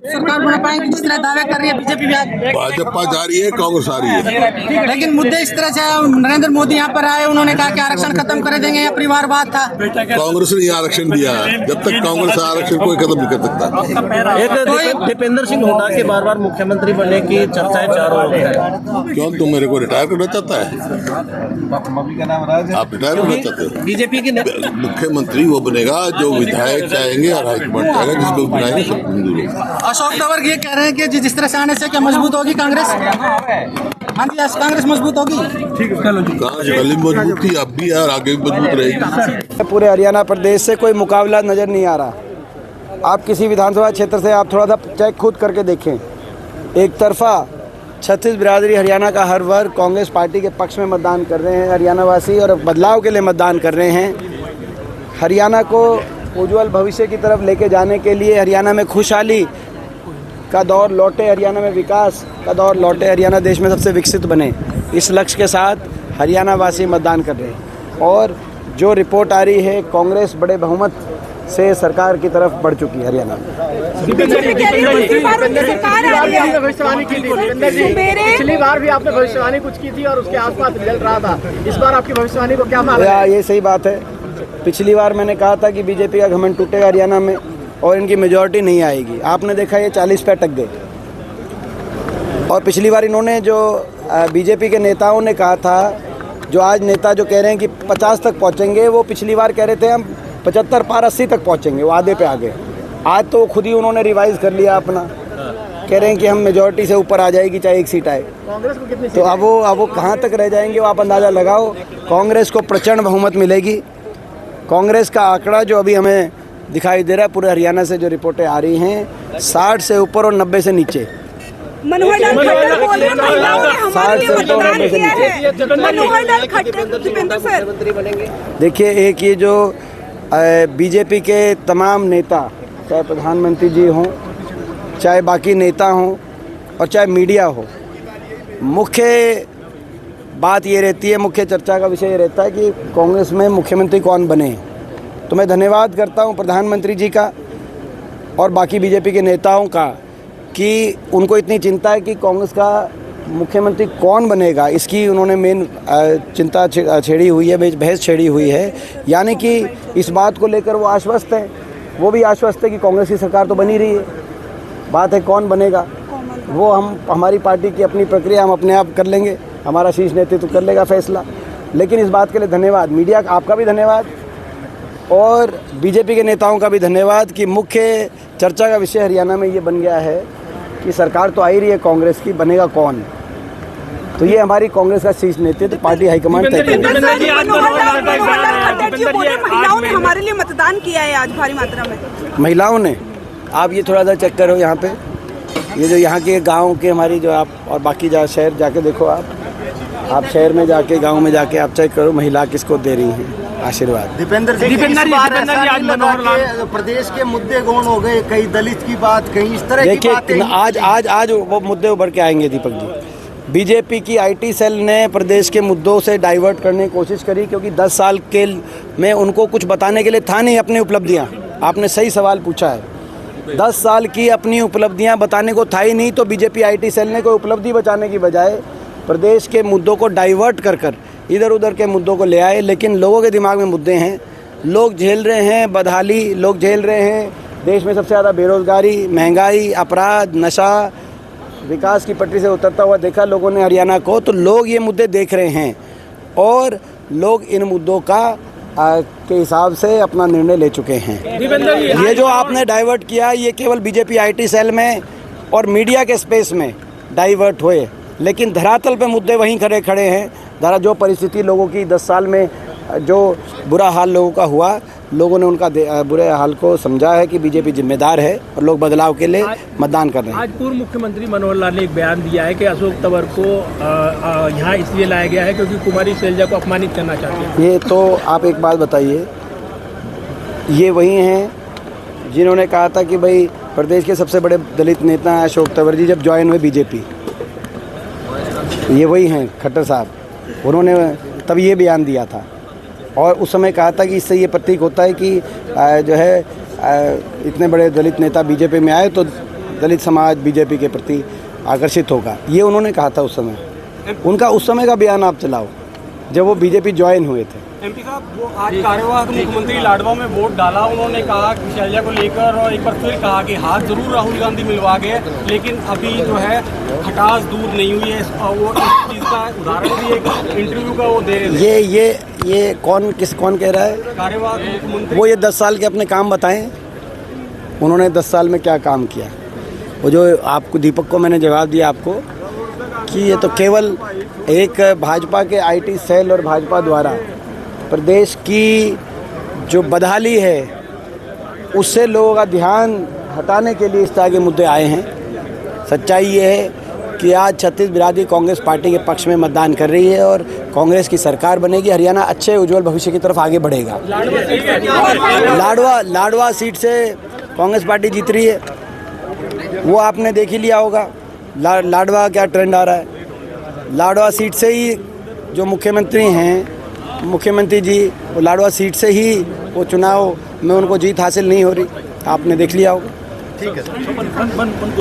सरकार बना पाएंगे जिस तरह दावे कर रही है बीजेपी भी। भाजपा जा रही है, कांग्रेस आ रही है। लेकिन मुद्दे इस तरह से नरेंद्र मोदी यहाँ पर आए, उन्होंने कहा कि आरक्षण खत्म कर देंगे, ये परिवारवाद था। कांग्रेस ने आरक्षण दिया, जब तक कांग्रेस आरक्षण कोई खत्म नहीं कर सकता। एक दीपेंद्र सिंह हुड्डा के बार-बार मुख्यमंत्री बनने की चर्चाएं चारों ओर है। क्यों तुम मेरे को रिटायर करना चाहता है? आप रिटायर करना चाहते हो? बीजेपी की मुख्यमंत्री वो बनेगा जो विधायक चाहेंगे और हाईकमांड चाहेगा, जिसको बनाएंगे सब मंजूर होगा। अशोक तंवर ये कह रहे हैं कि जिस तरह से आने से क्या मजबूत होगी कांग्रेस? हाँ जी, कांग्रेस मजबूत होगी। पहले मजबूत थी, अब भी यार आगे भी मजबूत रहेगी। पूरे हरियाणा प्रदेश से कोई मुकाबला नजर नहीं आ रहा। आप किसी विधानसभा क्षेत्र से आप थोड़ा सा चेक खुद करके देखें। एक तरफा 36 बिरादरी हरियाणा का हर वर्ग कांग्रेस पार्टी के पक्ष में मतदान कर रहे हैं, हरियाणा वासी, और बदलाव के लिए मतदान कर रहे हैं। हरियाणा को उज्जवल भविष्य की तरफ लेके जाने के लिए, हरियाणा में खुशहाली का दौर लौटे, हरियाणा में विकास का दौर लौटे, हरियाणा देश में सबसे विकसित बने, इस लक्ष्य के साथ हरियाणा वासी मतदान कर रहे हैं। और जो रिपोर्ट आ रही है, कांग्रेस बड़े बहुमत से सरकार की तरफ बढ़ चुकी है हरियाणा में। पिछली बार भी आपने भविष्यवाणी कुछ की थी और उसके आसपास रिजल्ट रहा था, इस बार आपकी भविष्यवाणी को क्या माना है? ये सही बात है। पिछली बार मैंने कहा था कि बीजेपी का घमंड टूटेगा हरियाणा में और इनकी मेजॉरिटी नहीं आएगी। आपने देखा ये 40 पे अटक गए। और पिछली बार इन्होंने जो बीजेपी के नेताओं ने कहा था, जो आज नेता जो कह रहे हैं कि 50 तक पहुंचेंगे, वो पिछली बार कह रहे थे हम 75 पार 80 तक पहुंचेंगे, वो आधे पे आ गए। आज तो खुद ही उन्होंने रिवाइज कर लिया अपना, कह रहे हैं कि हम मेजॉरिटी से ऊपर आ जाएगी चाहे एक सीट आए। कांग्रेस को कितनी? तो अब वो कहाँ तक रह जाएंगे, वो आप अंदाज़ा लगाओ। कांग्रेस को प्रचंड बहुमत मिलेगी। कांग्रेस का आंकड़ा जो अभी हमें दिखाई दे रहा है, पूरे हरियाणा से जो रिपोर्टें आ रही हैं, 60 से ऊपर और 90 से नीचे। मनोहर लाल खट्टर बोल रहे हैं महिलाओं ने हमारे लिए मतदान किया है। मनोहर लाल खट्टर दीपेंद्र सर, देखिए, एक ये जो बीजेपी के तमाम नेता, चाहे प्रधानमंत्री जी हों, चाहे बाकी नेता हों और चाहे मीडिया हो, मुख्य बात ये रहती है, मुख्य चर्चा का विषय ये रहता है कि कांग्रेस में मुख्यमंत्री कौन बने। तो मैं धन्यवाद करता हूं प्रधानमंत्री जी का और बाकी बीजेपी के नेताओं का कि उनको इतनी चिंता है कि कांग्रेस का मुख्यमंत्री कौन बनेगा, इसकी उन्होंने मेन चिंता छेड़ी हुई है, बहस छेड़ी हुई है। यानी कि इस बात को लेकर वो आश्वस्त हैं, वो भी आश्वस्त है कि कांग्रेस की सरकार तो बनी रही है। बात है कौन बनेगा, वो हमारी पार्टी की अपनी प्रक्रिया हम अपने आप कर लेंगे, हमारा शीर्ष नेतृत्व कर लेगा फैसला। लेकिन इस बात के लिए धन्यवाद मीडिया, आपका भी धन्यवाद और बीजेपी के नेताओं का भी धन्यवाद कि मुख्य चर्चा का विषय हरियाणा में ये बन गया है कि सरकार तो आ ही रही है कांग्रेस की, बनेगा कौन। तो ये हमारी कांग्रेस का शीर्ष नेतृत्व, पार्टी हाईकमांड तय करेगी। महिलाओं ने हमारे लिए मतदान किया है आज भारी मात्रा में। महिलाओं ने, आप ये थोड़ा सा चेक करो यहाँ पे, ये जो यहाँ के गाँव के हमारी जो आप और बाकी शहर जाके देखो, आप शहर में जाके, गाँव में जाके आप चेक करो महिला किसको दे रही हैं आशीर्वाद। दीपेंद्र जी प्रदेश के मुद्दे गौण हो गए, कहीं दलित की बात, कहीं इस तरह की बातें। देखिए, आज वो मुद्दे उभर के आएंगे दीपक जी। बीजेपी की आईटी सेल ने प्रदेश के मुद्दों से डाइवर्ट करने की कोशिश करी, क्योंकि 10 साल के में उनको कुछ बताने के लिए था नहीं अपनी उपलब्धियाँ। आपने सही सवाल पूछा है, 10 साल की अपनी उपलब्धियाँ बताने को था ही नहीं, तो बीजेपी आईटी सेल ने कोई उपलब्धि बचाने की बजाय प्रदेश के मुद्दों को डाइवर्ट कर इधर उधर के मुद्दों को ले आए। लेकिन लोगों के दिमाग में मुद्दे हैं, लोग झेल रहे हैं बदहाली, लोग झेल रहे हैं देश में सबसे ज़्यादा बेरोजगारी, महंगाई, अपराध, नशा, विकास की पटरी से उतरता हुआ देखा लोगों ने हरियाणा को। तो लोग ये मुद्दे देख रहे हैं और लोग इन मुद्दों का के हिसाब से अपना निर्णय ले चुके हैं। ये जो आपने डाइवर्ट किया, ये केवल बीजेपी आईटी सेल में और मीडिया के स्पेस में डाइवर्ट हुए, लेकिन धरातल पे मुद्दे वहीं खड़े हैं। जो परिस्थिति लोगों की 10 साल में जो बुरा हाल लोगों का हुआ, लोगों ने उनका बुरे हाल को समझा है कि बीजेपी जिम्मेदार है और लोग बदलाव के लिए मतदान कर रहे हैं। आज पूर्व मुख्यमंत्री मनोहर लाल ने एक बयान दिया है कि अशोक तंवर को यहाँ इसलिए लाया गया है क्योंकि कुमारी शैलजा को अपमानित करना चाहते हैं। ये तो आप एक बात बताइए, ये वही हैं जिन्होंने कहा था कि भाई प्रदेश के सबसे बड़े दलित नेता अशोक तंवर जी जब ज्वाइन हुए बीजेपी, ये वही हैं खट्टर साहब। उन्होंने तब ये बयान दिया था और उस समय कहा था कि इससे ये प्रतीक होता है कि जो है इतने बड़े दलित नेता बीजेपी में आए तो दलित समाज बीजेपी के प्रति आकर्षित होगा, ये उन्होंने कहा था उस समय। उनका उस समय का बयान आप चलाओ जब वो बीजेपी ज्वाइन हुए थे। एमपी साहब, वो आज कार्यवाहक मुख्यमंत्री लाडवा में वोट डाला, उन्होंने कहा कि शैलजा को लेकर, और एक बार फिर कहा कि हाथ जरूर राहुल गांधी मिलवा गए, लेकिन अभी जो है खटास दूर नहीं हुई है। वो इस चीज़ का उदाहरण भी एक इंटरव्यू का वो दे रहे थे। ये कौन कह रहा है? कार्यवाहक मुख्यमंत्री। वो ये 10 साल के अपने काम बताएं, उन्होंने 10 साल में क्या काम किया। वो जो आपको दीपक को मैंने जवाब दिया आपको कि ये तो केवल एक भाजपा के आईटी सेल और भाजपा द्वारा प्रदेश की जो बदहाली है उससे लोगों का ध्यान हटाने के लिए इस तरह के मुद्दे आए हैं। सच्चाई ये है कि आज छत्तीस बिरादरी कांग्रेस पार्टी के पक्ष में मतदान कर रही है और कांग्रेस की सरकार बनेगी। हरियाणा अच्छे उज्जवल भविष्य की तरफ आगे बढ़ेगा। लाडवा सीट से कांग्रेस पार्टी जीत रही है, वो आपने देख ही लिया होगा। लाडवा क्या ट्रेंड आ रहा है। लाडवा सीट से ही जो मुख्यमंत्री जी वो लाडवा सीट से ही वो चुनाव में उनको जीत हासिल नहीं हो रही, आपने देख लिया होगा। ठीक है।